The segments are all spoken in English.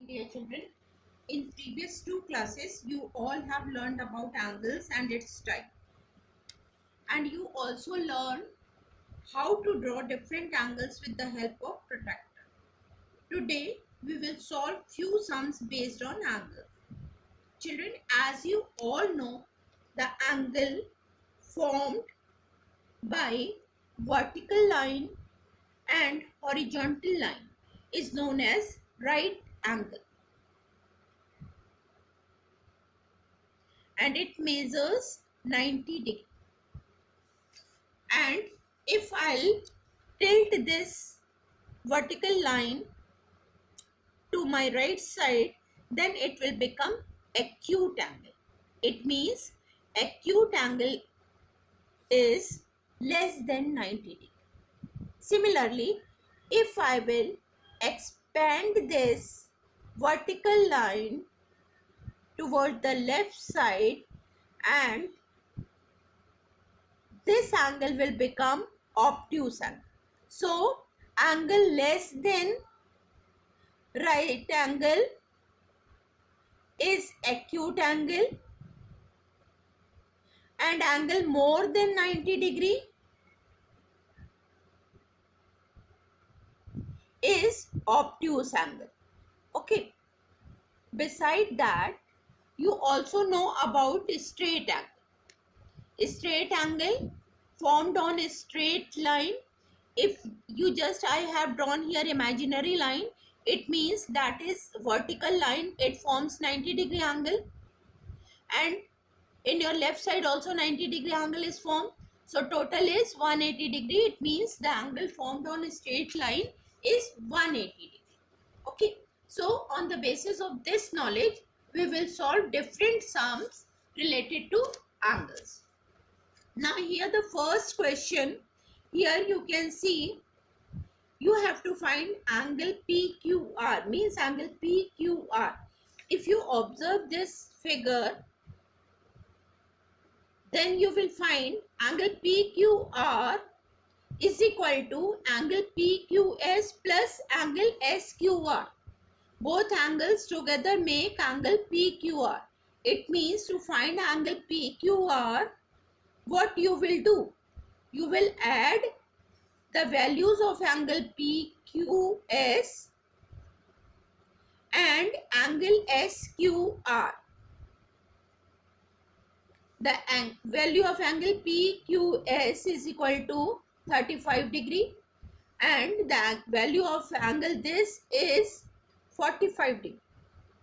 Dear children, in previous two classes, you all have learned about angles and its type. And you also learned how to draw different angles with the help of protractor. Today, we will solve few sums based on angles. Children, as you all know, the angle formed by vertical line and horizontal line is known as right angle. And it measures 90 degrees. And if I'll tilt this vertical line to my right side, then it will become acute angle. It means acute angle is less than 90 degrees. Similarly, if I will expand this vertical line toward the left side, and this angle will become obtuse angle. So, angle less than right angle is acute angle, and angle more than 90 degree is obtuse angle. Okay. Beside that, you also know about straight angle. Straight angle formed on a straight line. If you just I have drawn here imaginary line, it means that is vertical line, it forms 90-degree angle, and in your left side also 90-degree angle is formed. So total is 180 degree. It means the angle formed on a straight line is 180 degree. Okay. So on the basis of this knowledge, we will solve different sums related to angles. Now here the first question, here you can see you have to find angle PQR, means angle PQR. If you observe this figure, then you will find angle PQR is equal to angle PQS plus angle SQR. Both angles together make angle PQR. It means to find angle PQR, what you will do? You will add the values of angle PQS and angle SQR. The value of angle PQS is equal to 35 degree and the value of angle this is 45 degree.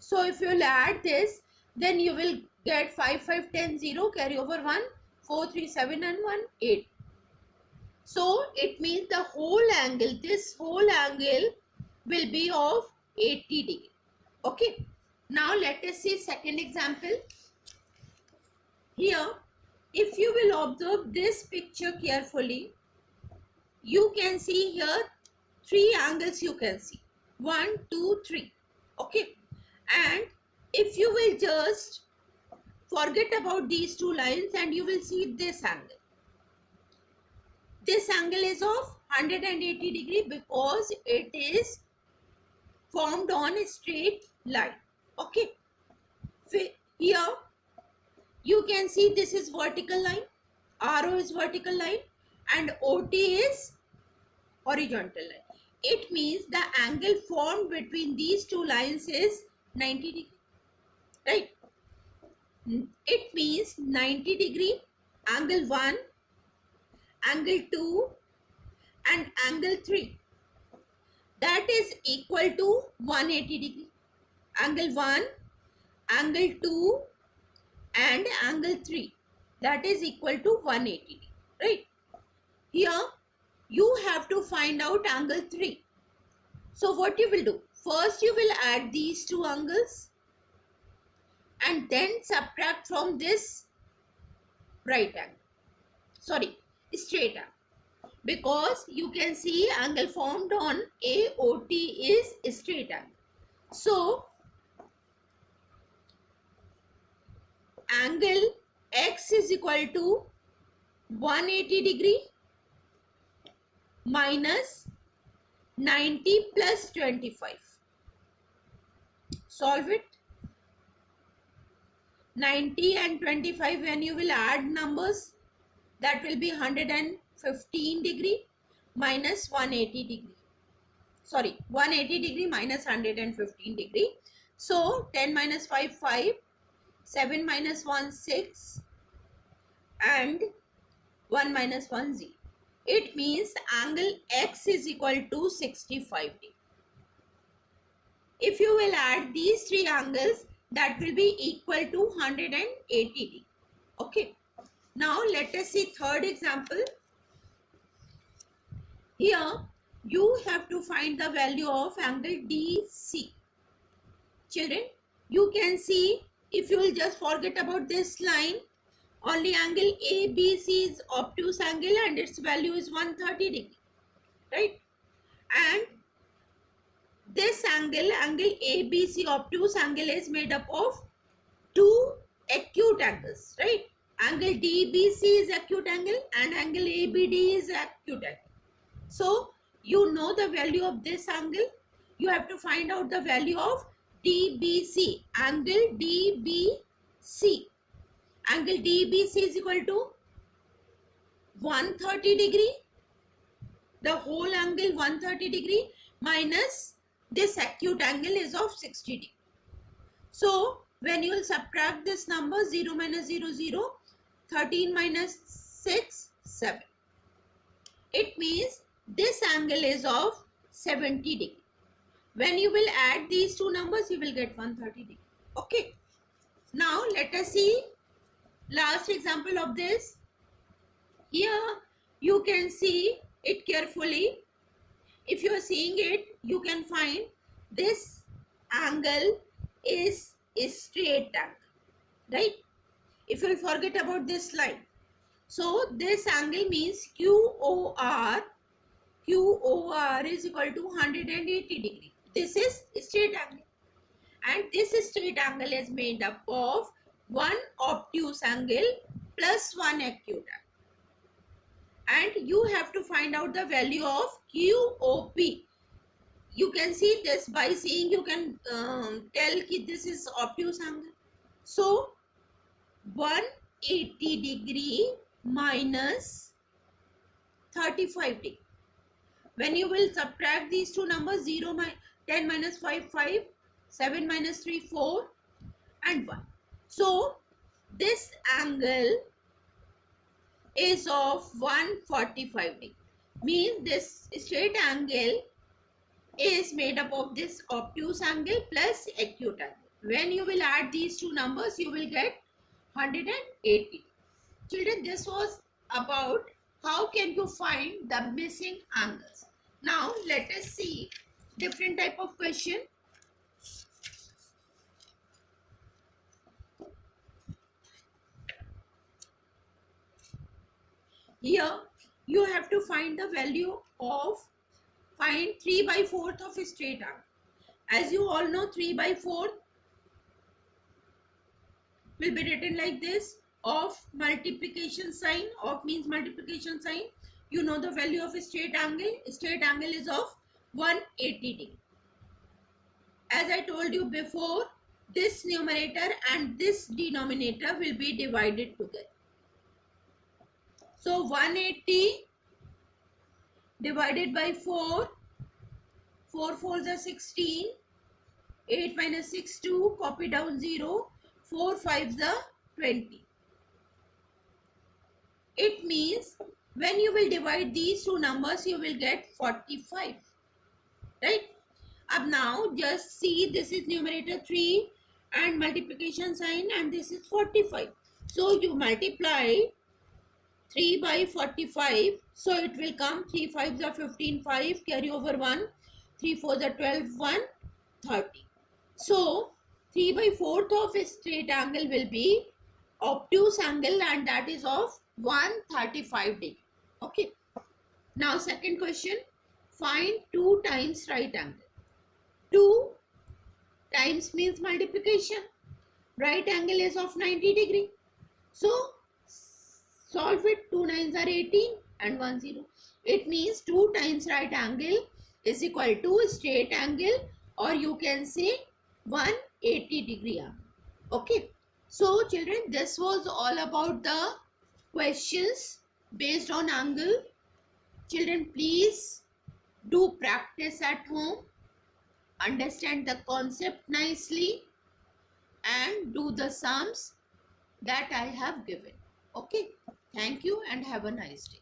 So if you will add this, then you will get 5, 5, 10, 0, carry over 1, 4, 3, 7 and 1, 8. So it means the whole angle, this whole angle will be of 80 degree. Okay. Now let us see second example. Here, if you will observe this picture carefully, you can see here three angles you can see. 1, 2, 3. Okay. And if you will just forget about these two lines and you will see this angle. This angle is of 180 degree because it is formed on a straight line. Okay. Here you can see this is vertical line, RO is vertical line and OT is horizontal line. It means the angle formed between these two lines is 90 degree. Right. It means 90 degree, angle 1, angle 2 and angle 3. That is equal to 180 degree. Angle 1, angle 2 and angle 3. That is equal to 180 degree. Right. Here you have to find out angle 3. So what you will do? First you will add these two angles and then subtract from this right angle. Sorry, straight angle. Because you can see angle formed on AOT is straight angle. So angle X is equal to 180 degree minus 90 plus 25. solve it. 90 and 25, when you will add numbers, that will be 115 degree minus 180 degree. Sorry, 180 degree minus 115 degree. So 10 minus 5, 5, 7 minus 1, 6, and 1 minus 1, 0. It means angle X is equal to 65 degree. If you will add these three angles, that will be equal to 180 degree. Okay. Now let us see third example. Here you have to find the value of angle DC. Children, you can see, if you will just forget about this line, only angle ABC is obtuse angle and its value is 130 degree, right? And this angle, angle ABC obtuse angle, is made up of two acute angles, right? Angle DBC is acute angle and angle ABD is acute angle. So you know the value of this angle. You have to find out the value of DBC. Angle DBC. Angle DBC is equal to 130 degree. The whole angle 130 degree minus this acute angle is of 60 degree. So when you will subtract this number, 0 minus 0, 0, 13 minus 6, 7. It means this angle is of 70 degree. When you will add these two numbers, you will get 130 degree. Okay. Now let us see last example of this. Here you can see it carefully. If you are seeing it, you can find this angle is a straight angle, right? If you will forget about this line. So this angle means QOR is equal to 180 degree. This is straight angle. And this straight angle is made up of one obtuse angle plus one acute angle. And you have to find out the value of QOP. You can see this by seeing, you can tell that this is obtuse angle. So 180 degree minus 35 degree. When you will subtract these two numbers, 0, 10 minus 5, 5, 7 minus 3, 4, and 1. So this angle is of 145 degree. Means this straight angle is made up of this obtuse angle plus acute angle. When you will add these two numbers, you will get 180. Children, this was about how can you find the missing angles. Now let us see different type of question. Here you have to find the value of, find 3/4 of a straight angle. As you all know, 3/4 will be written like this, of multiplication sign. Of means multiplication sign. You know the value of a straight angle. Straight angle is of 180 degree. As I told you before, this numerator and this denominator will be divided together. So 180 divided by 4. 4 4s are 16. 8 minus 6, 2. Copy down 0. 4 5s are 20. It means when you will divide these two numbers, you will get 45. Right? Now just see, this is numerator 3 and multiplication sign, and this is 45. So you multiply 3 by 45. So it will come 3 5s are 15, 5, carry over 1. 3 4s are 12, 1, 30. So 3/4 of a straight angle will be obtuse angle, and that is of 135 degree. Okay. Now second question. Find 2 times right angle. 2 times means multiplication. Right angle is of 90 degree. So solve it. 2 9s are 18 and 1 0. It means 2 times right angle is equal to straight angle, or you can say 1 degree are. Okay, so children, this was all about the questions based on angle. Children, please do practice at home, understand the concept nicely, and do the sums that I have given. Okay, thank you and have a nice day.